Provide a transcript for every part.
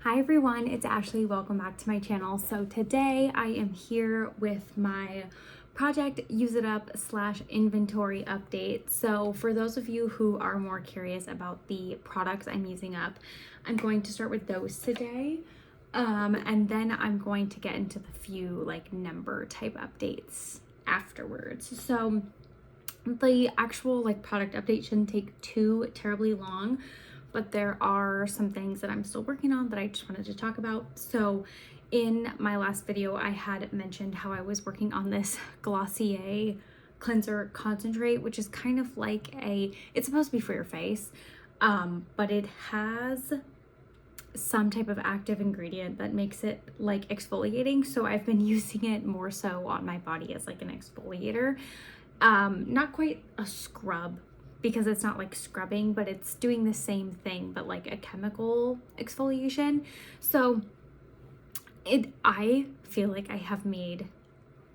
Hi everyone, it's Ashley. Welcome back to my channel. So today I am here with my project Use It Up / inventory update. So for those of you who are more curious about the products I'm using up, I'm going to start with those today. And then I'm going to get into the few like number type updates afterwards. So the actual like product update shouldn't take too terribly long, but there are some things that I'm still working on that I just wanted to talk about. So in my last video, I had mentioned how I was working on this Glossier Cleanser Concentrate, which is kind of like it's supposed to be for your face, but it has some type of active ingredient that makes it like exfoliating. So I've been using it more so on my body as like an exfoliator. Not quite a scrub, because it's not like scrubbing, but it's doing the same thing, but like a chemical exfoliation. So I feel like I have made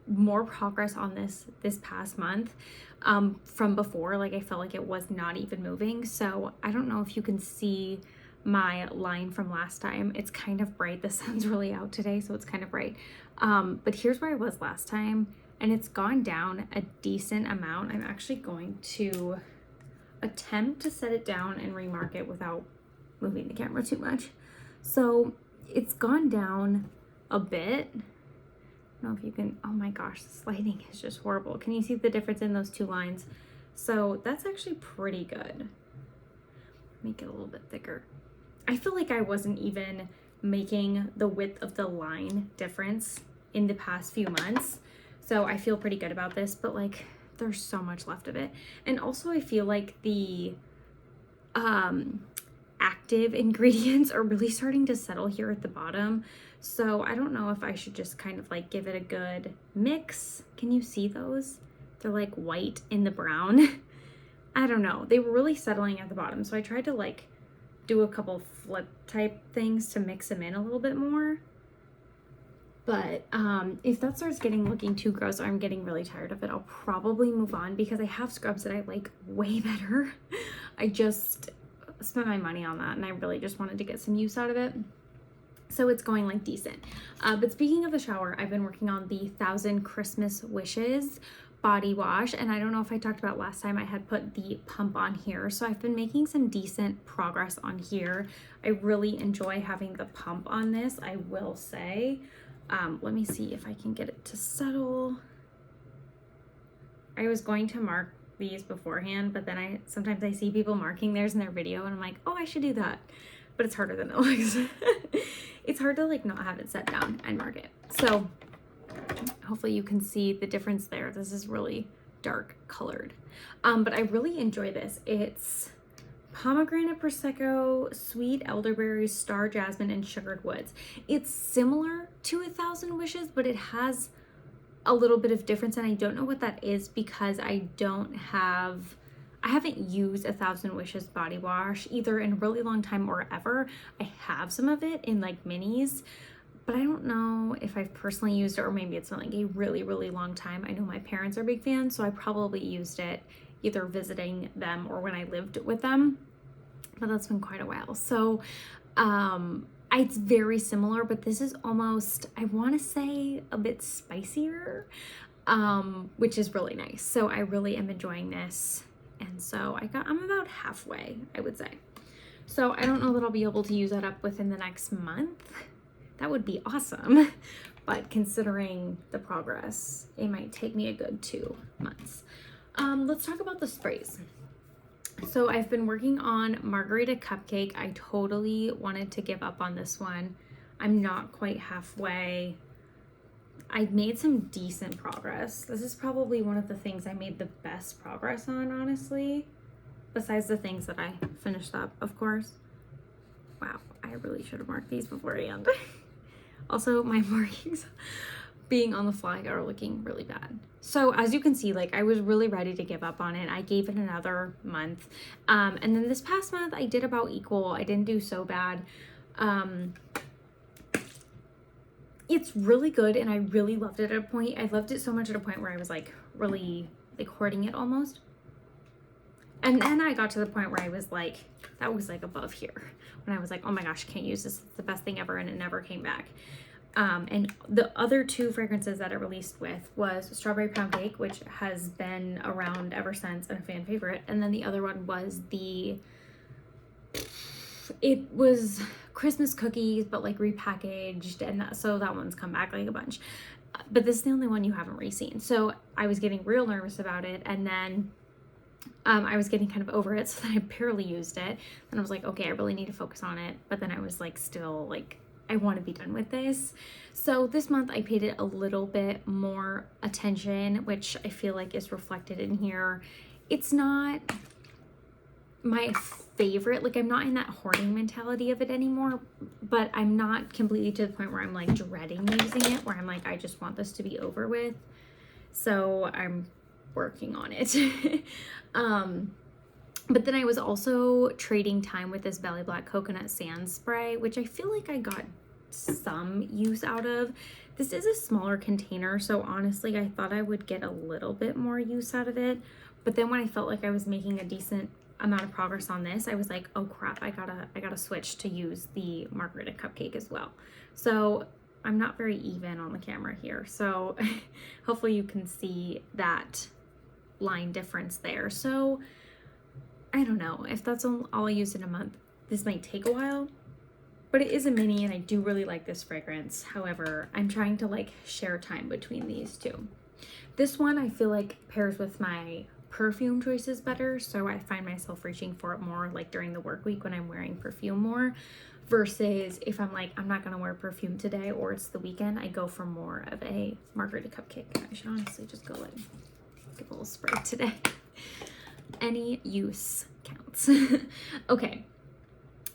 more progress on this past month from before. Like I felt like it was not even moving. So I don't know if you can see my line from last time. It's kind of bright. The sun's really out today, so it's kind of bright. But here's where I was last time, and it's gone down a decent amount. I'm actually going to attempt to set it down and remark it without moving the camera too much. So it's gone down a bit. I don't know if you can, oh my gosh, this lighting is just horrible. Can you see the difference in those two lines? So that's actually pretty good. Make it a little bit thicker. I feel like I wasn't even making the width of the line difference in the past few months. So I feel pretty good about this, but like there's so much left of it. And also I feel like the active ingredients are really starting to settle here at the bottom. So I don't know if I should just kind of like give it a good mix. Can you see those? They're like white in the brown. I don't know. They were really settling at the bottom. So I tried to like do a couple flip type things to mix them in a little bit more. But if that starts looking too gross, or I'm getting really tired of it, I'll probably move on, because I have scrubs that I like way better. I just spent my money on that, and I really just wanted to get some use out of it. So it's going like decent. But speaking of the shower, I've been working on the 1000 Christmas Wishes body wash, and I don't know if I talked about last time, I had put the pump on here. So I've been making some decent progress on here. I really enjoy having the pump on this, I will say. Let me see if I can get it to settle. I was going to mark these beforehand, but then sometimes I see people marking theirs in their video, and I'm like, oh, I should do that. But it's harder than it looks. It's hard to like not have it set down and mark it. So hopefully you can see the difference there. This is really dark colored. But I really enjoy this. It's pomegranate prosecco, sweet elderberries, star jasmine, and sugared woods. It's similar to 1000 Wishes, but it has a little bit of difference, and I don't know what that is because I haven't used 1000 Wishes body wash either in a really long time or ever. I have some of it in like minis, but I don't know if I've personally used it, or maybe it's been like a really, really long time. I know my parents are big fans, so I probably used it either visiting them or when I lived with them, but that's been quite a while. So it's very similar, but this is almost, I want to say, a bit spicier, which is really nice. So I really am enjoying this, and so I'm about halfway, I would say. So I don't know that I'll be able to use that up within the next month. That would be awesome, but considering the progress, it might take me a good 2 months. Let's talk about the sprays. So I've been working on Margarita Cupcake. I totally wanted to give up on this one. I'm not quite halfway. I made some decent progress. This is probably one of the things I made the best progress on, honestly, besides the things that I finished up, of course. Wow, I really should have marked these beforehand. Also, my markings being on the fly are looking really bad. So as you can see, like I was really ready to give up on it. I gave it another month. And then this past month I did about equal. I didn't do so bad. It's really good, and I really loved it at a point. I loved it so much at a point where I was like really like hoarding it almost. And then I got to the point where I was like, that was like above here. When I was like, oh my gosh, I can't use this. It's the best thing ever. And it never came back. And the other two fragrances that I released with was Strawberry Pound Cake, which has been around ever since and a fan favorite. And then the other one was it was Christmas cookies, but like repackaged. And so that one's come back like a bunch. But this is the only one you haven't re-seen. So I was getting real nervous about it. And then I was getting kind of over it, so then I barely used it. And I was like, okay, I really need to focus on it. But then I was like, still like, I want to be done with this. So this month I paid it a little bit more attention, which I feel like is reflected in here. It's not my favorite, like I'm not in that hoarding mentality of it anymore, but I'm not completely to the point where I'm like dreading using it, where I'm like, I just want this to be over with. So I'm working on it. But then I was also trading time with this Belly Black Coconut Sand Spray, which I feel like I got some use out of. This is a smaller container, so honestly, I thought I would get a little bit more use out of it. But then when I felt like I was making a decent amount of progress on this, I was like, oh crap, I gotta switch to use the Margarita Cupcake as well. So I'm not very even on the camera here. So hopefully you can see that line difference there. So I don't know if that's all I use in a month. This might take a while, but it is a mini and I do really like this fragrance. However, I'm trying to like share time between these two. This one I feel like pairs with my perfume choices better, so I find myself reaching for it more like during the work week when I'm wearing perfume more, versus if I'm like, I'm not gonna wear perfume today or it's the weekend, I go for more of a Margarita Cupcake. I should honestly just go like give a little spray today. Any use counts. Okay,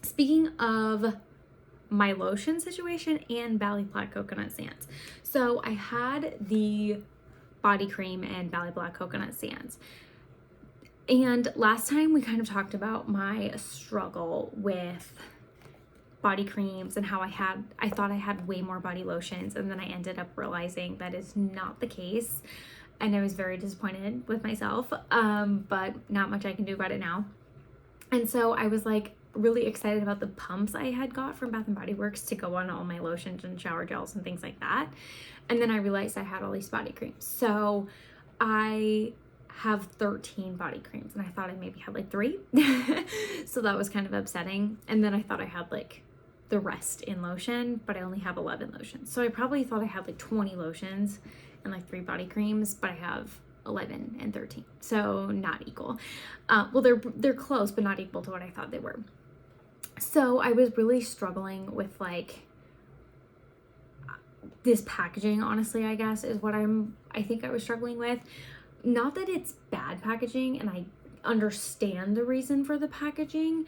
speaking of my lotion situation and Belly Black Coconut Sands. So I had the body cream and Belly Black Coconut Sands. And last time we kind of talked about my struggle with body creams and how I thought I had way more body lotions, and then I ended up realizing that is not the case. And I was very disappointed with myself, but not much I can do about it now. And so I was like really excited about the pumps I had got from Bath & Body Works to go on all my lotions and shower gels and things like that. And then I realized I had all these body creams. So I have 13 body creams and I thought I maybe had like 3. So that was kind of upsetting. And then I thought I had like the rest in lotion, but I only have 11 lotions. So I probably thought I had like 20 lotions and like 3 body creams, but I have 11 and 13. So not equal. Well, they're close, but not equal to what I thought they were. So I was really struggling with like this packaging, honestly, I guess is what I think I was struggling with. Not that it's bad packaging and I understand the reason for the packaging,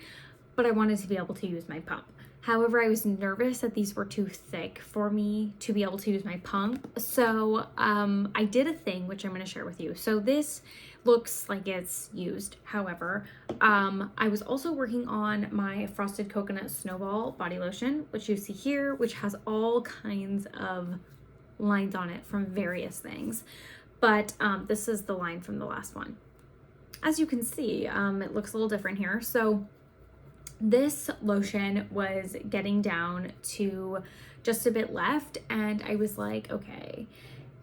but I wanted to be able to use my pump. However, I was nervous that these were too thick for me to be able to use my pump. So I did a thing, which I'm going to share with you. So this looks like it's used. However, I was also working on my Frosted Coconut Snowball body lotion, which you see here, which has all kinds of lines on it from various things. But this is the line from the last one. As you can see, it looks a little different here. So this lotion was getting down to just a bit left, and I was like, okay,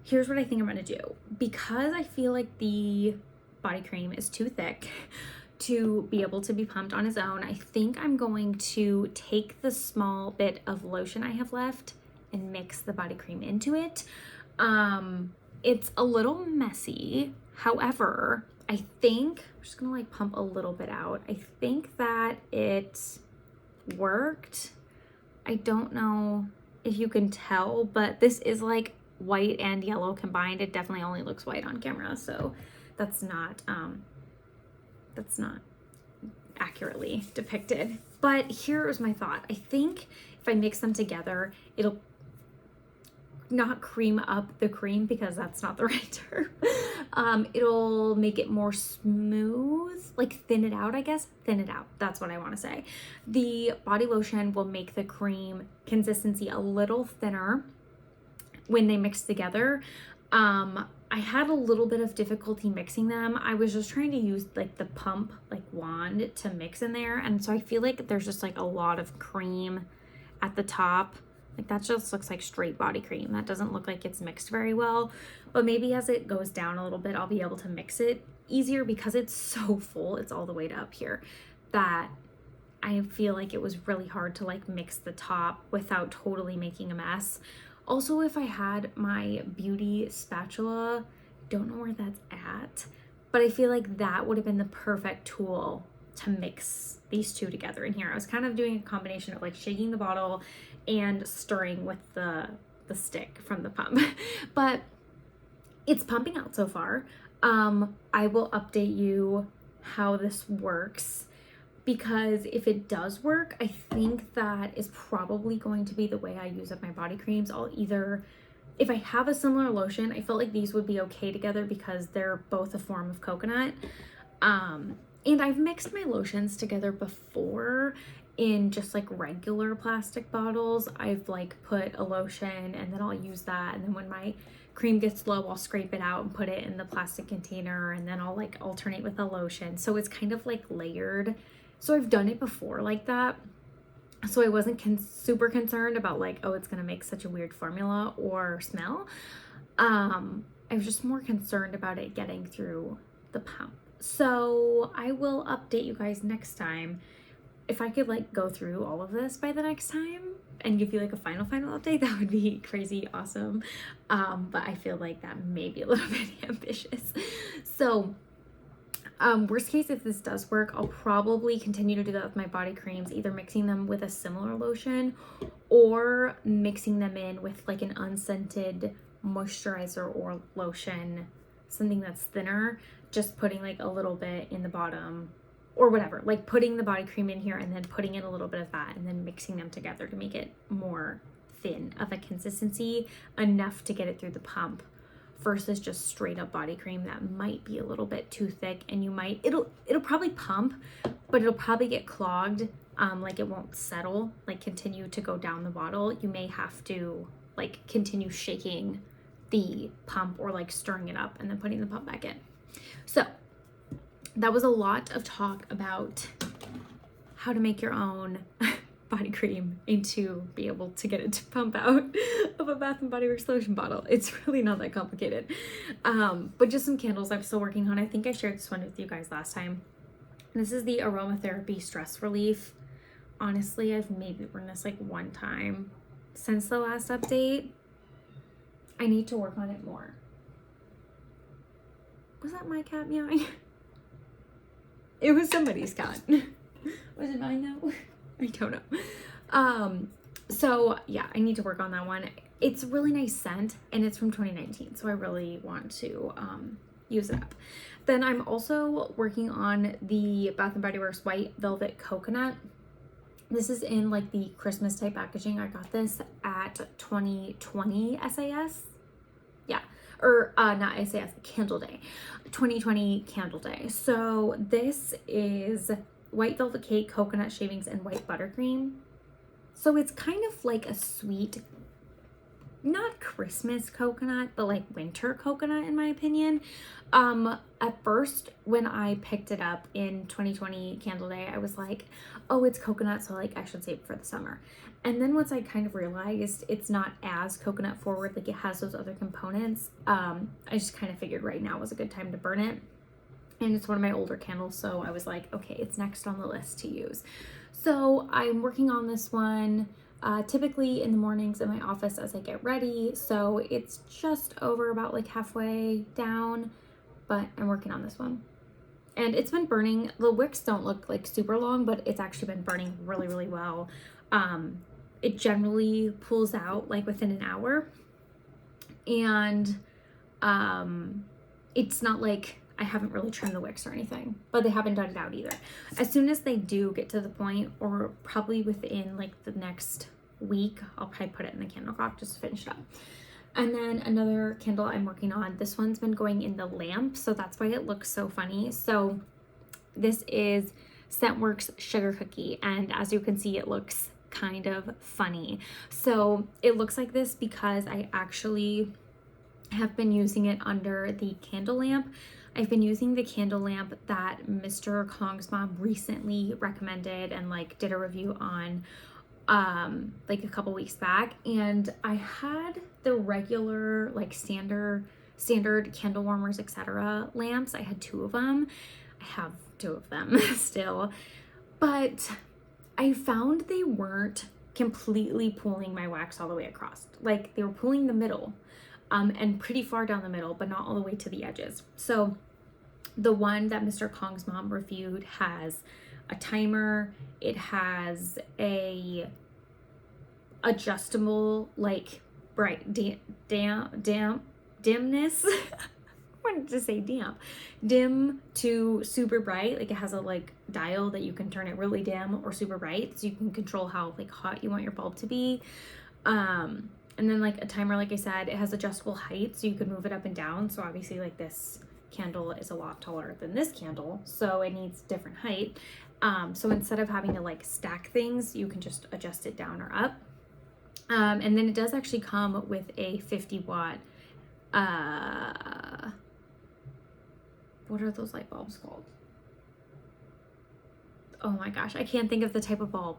here's what I think I'm gonna do. Because I feel like the body cream is too thick to be able to be pumped on its own, I think I'm going to take the small bit of lotion I have left and mix the body cream into it. It's a little messy. However, I think I'm just gonna like pump a little bit out. I think that it worked. I don't know if you can tell, but this is like white and yellow combined. It definitely only looks white on camera, so that's not accurately depicted. But here is my thought. I think if I mix them together, it'll not cream up the cream, because that's not the right term. It'll make it more smooth, like thin it out, I guess. Thin it out, that's what I want to say. The body lotion will make the cream consistency a little thinner when they mix together. I had a little bit of difficulty mixing them. I was just trying to use like the pump like wand to mix in there, and so I feel like there's just like a lot of cream at the top. Like that just looks like straight body cream. That doesn't look like it's mixed very well, but maybe as it goes down a little bit, I'll be able to mix it easier because it's so full. It's all the way to up here that I feel like it was really hard to like mix the top without totally making a mess. Also, if I had my beauty spatula, don't know where that's at, but I feel like that would have been the perfect tool to mix these two together in here. I was kind of doing a combination of like shaking the bottle and stirring with the stick from the pump, but it's pumping out so far. I will update you how this works, because if it does work, I think that is probably going to be the way I use up my body creams. I'll either, if I have a similar lotion, I felt like these would be okay together because they're both a form of coconut. And I've mixed my lotions together before in just like regular plastic bottles. I've like put a lotion and then I'll use that, and then when my cream gets low, I'll scrape it out and put it in the plastic container, and then I'll like alternate with a lotion. So it's kind of like layered. So I've done it before like that. So I wasn't super concerned about like, oh, it's gonna make such a weird formula or smell. I was just more concerned about it getting through the pump. So I will update you guys next time. If I could like go through all of this by the next time and give you like a final update, that would be crazy awesome. But I feel like that may be a little bit ambitious. So worst case, if this does work, I'll probably continue to do that with my body creams, either mixing them with a similar lotion or mixing them in with like an unscented moisturizer or lotion, something that's thinner, just putting like a little bit in the bottom or whatever, like putting the body cream in here and then putting in a little bit of that and then mixing them together to make it more thin of a consistency, enough to get it through the pump, versus just straight up body cream that might be a little bit too thick, and you might, it'll probably pump, but it'll probably get clogged. Like it won't settle, like continue to go down the bottle. You may have to like continue shaking the pump or like stirring it up and then putting the pump back in. So that was a lot of talk about how to make your own body cream and to be able to get it to pump out of a Bath & Body Works lotion bottle. It's really not that complicated. But just some candles I'm still working on. I think I shared this one with you guys last time. This is the Aromatherapy Stress Relief. Honestly, I've maybe worn this like one time since the last update. I need to work on it more. Was that my cat meowing? It was somebody's cat. Was it mine though? I don't know. So yeah, I need to work on that one. It's a really nice scent and it's from 2019. So I really want to use it up. Then I'm also working on the Bath & Body Works White Velvet Coconut. This is in like the Christmas type packaging. I got this at 2020 SAS. Yeah. Or not SAS, Candle Day. 2020 Candle Day. So this is white velvet cake, coconut shavings, and white buttercream. So it's kind of like a sweet, not Christmas coconut, but like winter coconut in my opinion. At first when I picked it up in 2020 Candle Day, I was like, oh, it's coconut, so like I should save it for the summer. And then once I kind of realized it's not as coconut forward, like it has those other components, I just kind of figured right now was a good time to burn it. And it's one of my older candles, so I was like, okay, it's next on the list to use. So I'm working on this one typically in the mornings in my office as I get ready. So it's just over about like halfway down, but I'm working on this one. And it's been burning. The wicks don't look like super long, but it's actually been burning really, really well. It generally pulls out like within an hour. And it's not like I haven't really trimmed the wicks or anything, but they haven't done it out either. As soon as they do get to the point, or probably within like the next week, I'll probably put it in the Candle Crock just to finish it up. And then another candle I'm working on, this one's been going in the lamp, so that's why it looks so funny. So this is Scentworks Sugar Cookie, and as you can see, it looks kind of funny. So it looks like this because I actually have been using it under the candle lamp. I've been using the candle lamp that Mr. Kong's mom recently recommended and like did a review on like a couple weeks back, and I had the regular like standard candle warmers, etc. lamps. I had 2 of them. I have 2 of them still, but I found they weren't completely pulling my wax all the way across. Like they were pulling the middle and pretty far down the middle, but not all the way to the edges. So the one that Mr. Kong's mom reviewed has a timer. It has a adjustable like bright dimness. I wanted to say dim to super bright. Like it has a like dial that you can turn it really dim or super bright, so you can control how like hot you want your bulb to be. And then like a timer, like I said, it has adjustable height, so you can move it up and down. So obviously like this candle is a lot taller than this candle, so it needs different height. So instead of having to like stack things, you can just adjust it down or up. And then it does actually come with a 50-watt, what are those light bulbs called? Oh my gosh, I can't think of the type of bulb.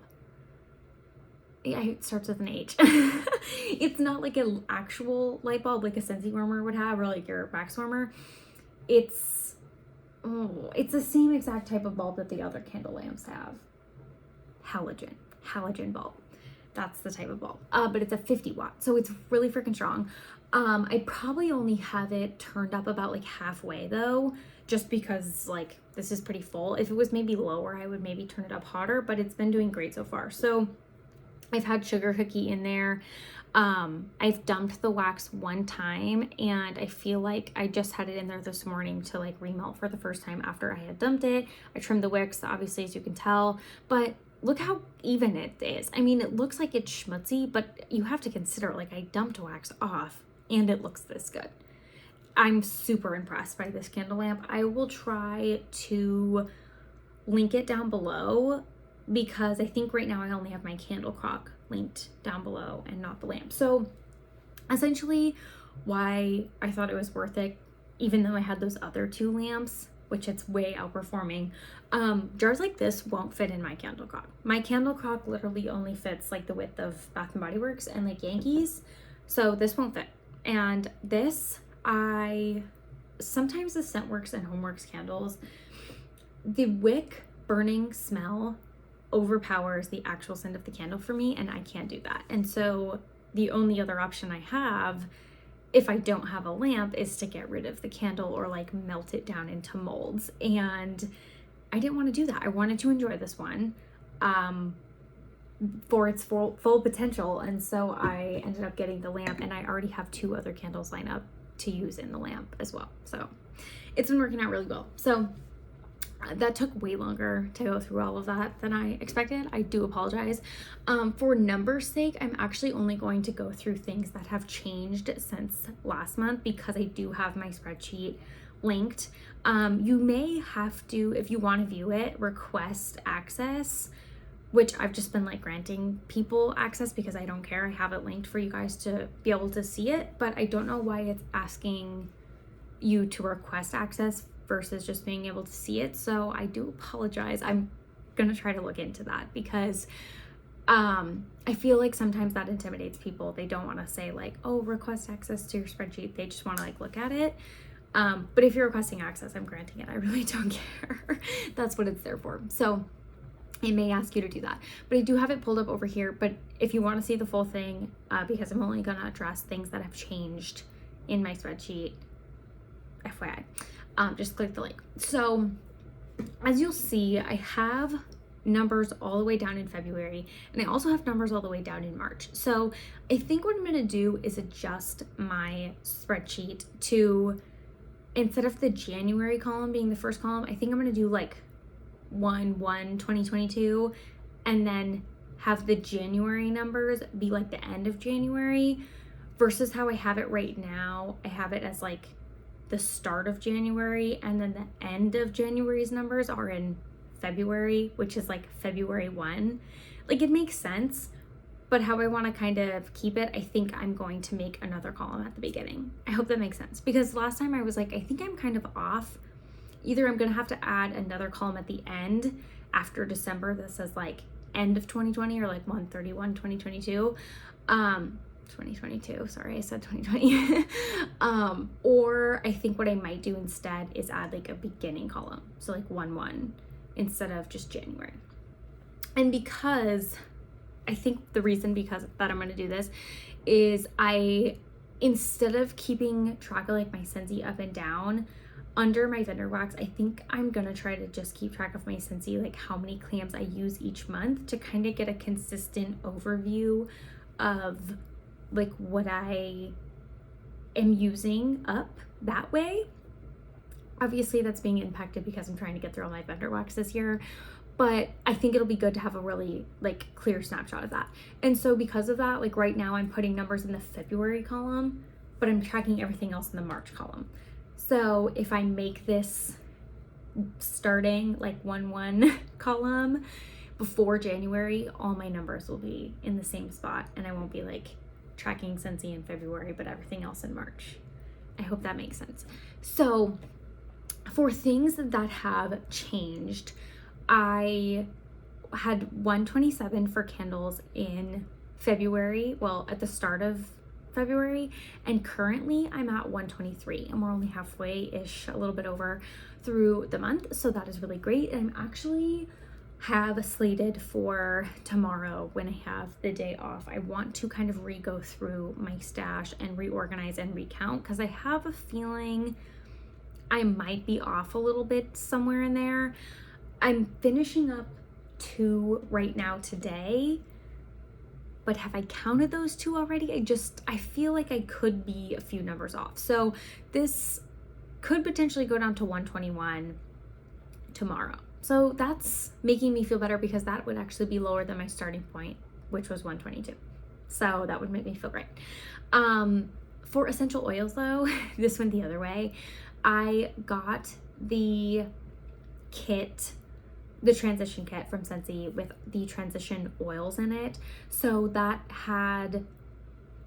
Yeah, it starts with an H. It's not like an actual light bulb like a Scentsy warmer would have, or like your wax warmer. It's the same exact type of bulb that the other candle lamps have. Halogen bulb. That's the type of bulb. But it's a 50-watt, so it's really freaking strong. I probably only have it turned up about like halfway though, just because like this is pretty full. If it was maybe lower, I would maybe turn it up hotter, but it's been doing great so far. So I've had sugar cookie in there. I've dumped the wax one time, and I feel like I just had it in there this morning to like remelt for the first time after I had dumped it. I trimmed the wicks, obviously, as you can tell, but look how even it is. I mean, it looks like it's schmutzy, but you have to consider like I dumped wax off and it looks this good. I'm super impressed by this candle lamp. I will try to link it down below, because I think right now I only have my Candle Crock linked down below and not the lamp. So essentially why I thought it was worth it, even though I had those other 2 lamps, which it's way outperforming, jars like this won't fit in my Candle Crock. My Candle Crock literally only fits like the width of Bath & Body Works and like Yankees, so this won't fit. And this, sometimes the Scentworks and Homeworks candles, the wick burning smell overpowers the actual scent of the candle for me, and I can't do that. And so the only other option I have, if I don't have a lamp, is to get rid of the candle or like melt it down into molds. And I didn't want to do that. I wanted to enjoy this one for its full potential. And so I ended up getting the lamp, and I already have 2 other candles lined up to use in the lamp as well. So it's been working out really well. So that took way longer to go through all of that than I expected. I do apologize. For numbers' sake, I'm actually only going to go through things that have changed since last month, because I do have my spreadsheet linked. You may have to, if you want to view it, request access, which I've just been like granting people access because I don't care. I have it linked for you guys to be able to see it, but I don't know why it's asking you to request access versus just being able to see it. So I do apologize. I'm gonna try to look into that, because I feel like sometimes that intimidates people. They don't want to say like, oh, request access to your spreadsheet. They just want to like look at it. But if you're requesting access, I'm granting it. I really don't care. That's what it's there for. So it may ask you to do that, but I do have it pulled up over here. But if you want to see the full thing, because I'm only gonna address things that have changed in my spreadsheet, FYI, just click the link. So as you'll see, I have numbers all the way down in February, and I also have numbers all the way down in March. So I think what I'm going to do is adjust my spreadsheet to, instead of the January column being the first column, I think I'm going to do like 1/1/2022, and then have the January numbers be like the end of January, versus how I have it right now. I have it as like the start of January, and then the end of January's numbers are in February, which is like February 1. Like, it makes sense, But how I want to kind of keep it, I think I'm going to make another column at the beginning. I hope that makes sense, because last time I was like, I think I'm kind of off. Either I'm going to have to add another column at the end after December that says like end of 2020 or like 1/31/2022. 2022, sorry, I said 2020. Or I think what I might do instead is add like a beginning column. So like 1/1 instead of just January. And because I think the reason because that I'm going to do this is instead of keeping track of like my Scentsy up and down under my vendor wax, I think I'm going to try to just keep track of my Scentsy, like how many clams I use each month, to kind of get a consistent overview of like what I am using up that way. Obviously that's being impacted because I'm trying to get through all my vendor wax this year, but I think it'll be good to have a really like clear snapshot of that. And so because of that, like right now I'm putting numbers in the February column, but I'm tracking everything else in the March column. So if I make this starting like 1/1 column before January, all my numbers will be in the same spot, and I won't be like tracking Scentsy in February but everything else in March. I hope that makes sense. So for things that have changed, I had 127 for candles in February, well, at the start of February, and currently I'm at 123, and we're only halfway-ish, a little bit over through the month, so that is really great. And I'm actually have slated for tomorrow, when I have the day off, I want to kind of re-go through my stash and reorganize and recount, because I have a feeling I might be off a little bit somewhere in there. I'm finishing up 2 right now today, but have I counted those 2 already? I feel like I could be a few numbers off. So this could potentially go down to 121 tomorrow. So that's making me feel better, because that would actually be lower than my starting point, which was 122. So that would make me feel great. For essential oils though, this went the other way. I got the kit, the transition kit from Scentsy with the transition oils in it. So that had,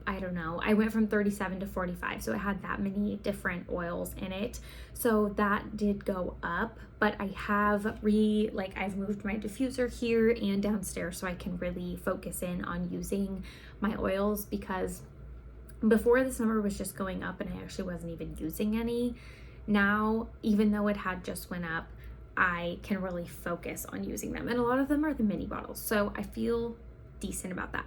I don't know, I went from 37 to 45. So it had that many different oils in it. So that did go up, but I have I've moved my diffuser here and downstairs so I can really focus in on using my oils, because before this number was just going up and I actually wasn't even using any. Now, even though it had just went up, I can really focus on using them. And a lot of them are the mini bottles, so I feel decent about that.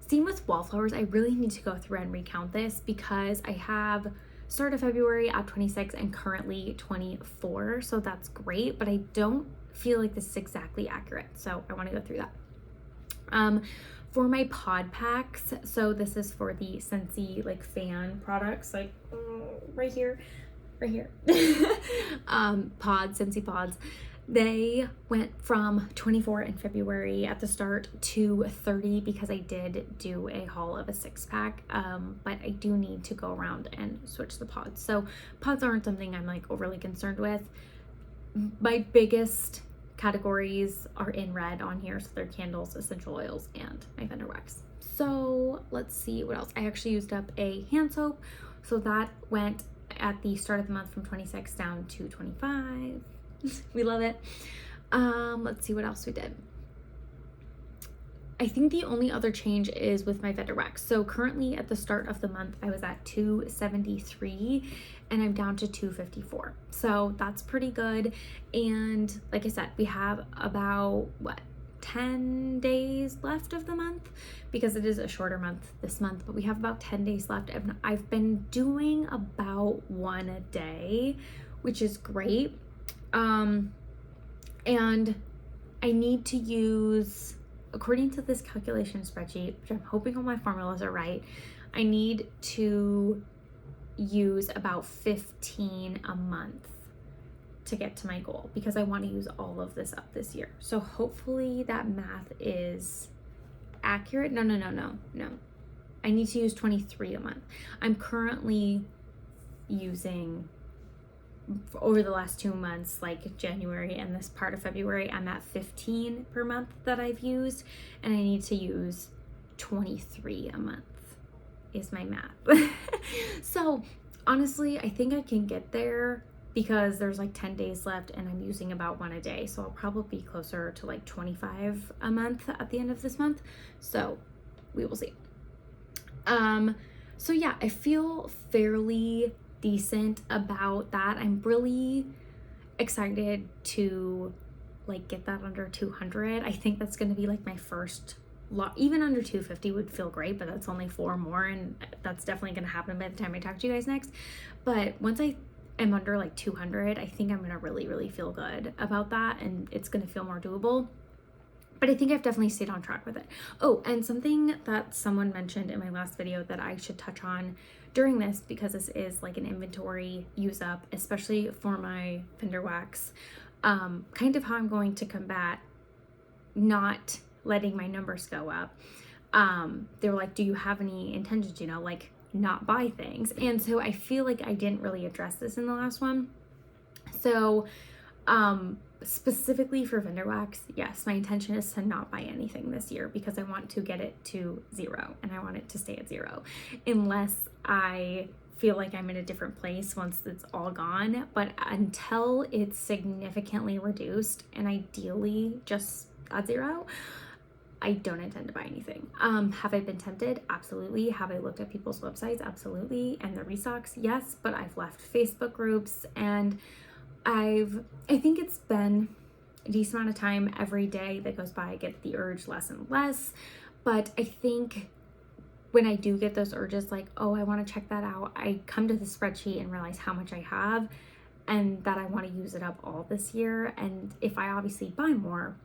Same with wallflowers. I really need to go through and recount this, because I have start of February at 26 and currently 24, so that's great, but I don't feel like this is exactly accurate, so I want to go through that. For my pod packs, so this is for the Scentsy like fan products, like right here pods, Scentsy pods. They went from 24 in February at the start to 30, because I did do a haul of a 6-pack, but I do need to go around and switch the pods. So pods aren't something I'm like overly concerned with. My biggest categories are in red on here, so they're candles, essential oils, and my vendor wax. So let's see what else. I actually used up a hand soap, so that went at the start of the month from 26 down to 25. We love it. Let's see what else we did. I think the only other change is with my vendor wax. So currently at the start of the month, I was at 273 and I'm down to 254. So that's pretty good. And like I said, we have about 10 days left of the month, because it is a shorter month this month, but we have about 10 days left. And I've been doing about 1 a day, which is great. And I need to use, according to this calculation spreadsheet, which I'm hoping all my formulas are right, I need to use about 15 a month to get to my goal, because I want to use all of this up this year. So hopefully that math is accurate. No. I need to use 23 a month. I'm currently using over the last 2 months, like January and this part of February, I'm at 15 per month that I've used, and I need to use 23 a month is my math. So honestly, I think I can get there because there's like 10 days left and I'm using about 1 a day. So I'll probably be closer to like 25 a month at the end of this month. So we will see. So yeah, I feel fairly decent about that. I'm really excited to like get that under 200. I think that's going to be like my first even under 250 would feel great, but that's only 4 more, and that's definitely going to happen by the time I talk to you guys next. But once I am under like 200, I think I'm going to really feel good about that, and it's going to feel more doable. But I think I've definitely stayed on track with it. Oh, and something that someone mentioned in my last video that I should touch on during this, because this is like an inventory use up, especially for my Fender wax, kind of how I'm going to combat not letting my numbers go up. They were like, do you have any intentions, you know, like not buy things? And so I feel like I didn't really address this in the last one. So, specifically for Fender wax, yes, my intention is to not buy anything this year because I want to get it to 0 and I want it to stay at 0 unless I feel like I'm in a different place once it's all gone. But until it's significantly reduced and ideally just at 0, I don't intend to buy anything. Have I been tempted? Absolutely. Have I looked at people's websites? Absolutely. And the restocks? Yes, but I've left Facebook groups, and I think it's been a decent amount of time. Every day that goes by, I get the urge less and less. But I think when I do get those urges, like, oh, I want to check that out, I come to the spreadsheet and realize how much I have and that I want to use it up all this year. And if I obviously buy more,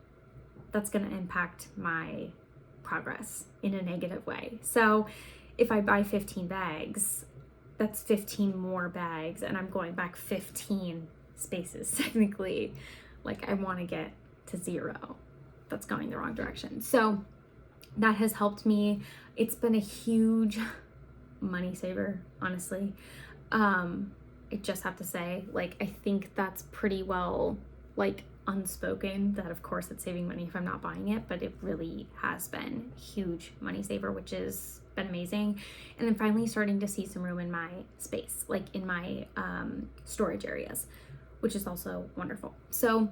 that's going to impact my progress in a negative way. So if I buy 15 bags, that's 15 more bags, and I'm going back 15 spaces technically. Like, I want to get to 0. That's going the wrong direction. So that has helped me. It's been a huge money saver, honestly. I just have to say, like, I think that's pretty well, like, unspoken, that of course it's saving money if I'm not buying it, but it really has been huge money saver, which has been amazing. And then finally starting to see some room in my space, like in my storage areas, which is also wonderful. So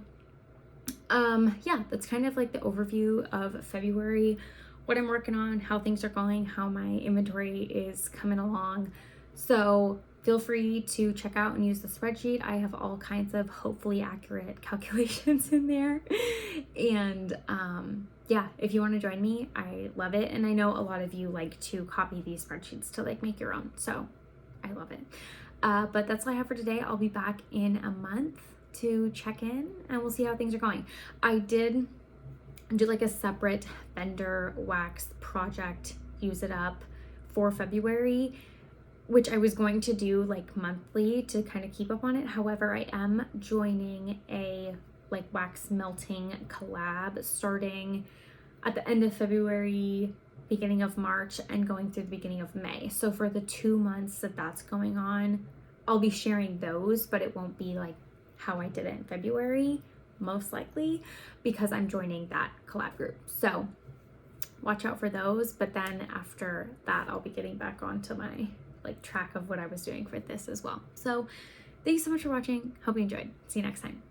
yeah, that's kind of like the overview of February, what I'm working on, how things are going, how my inventory is coming along. So feel free to check out and use the spreadsheet. I have all kinds of hopefully accurate calculations in there. And yeah, if you want to join me, I love it. And I know a lot of you like to copy these spreadsheets to like make your own. So I love it. But that's all I have for today. I'll be back in a month to check in and we'll see how things are going. I did do like a separate Fender wax project, use it up for February, which I was going to do like monthly to kind of keep up on it. However, I am joining a like wax melting collab starting at the end of February, beginning of March, and going through the beginning of May. So for the 2 months that that's going on, I'll be sharing those, but it won't be like how I did it in February, most likely, because I'm joining that collab group. So watch out for those. But then after that, I'll be getting back onto my like track of what I was doing for this as well. So thanks so much for watching. Hope you enjoyed. See you next time.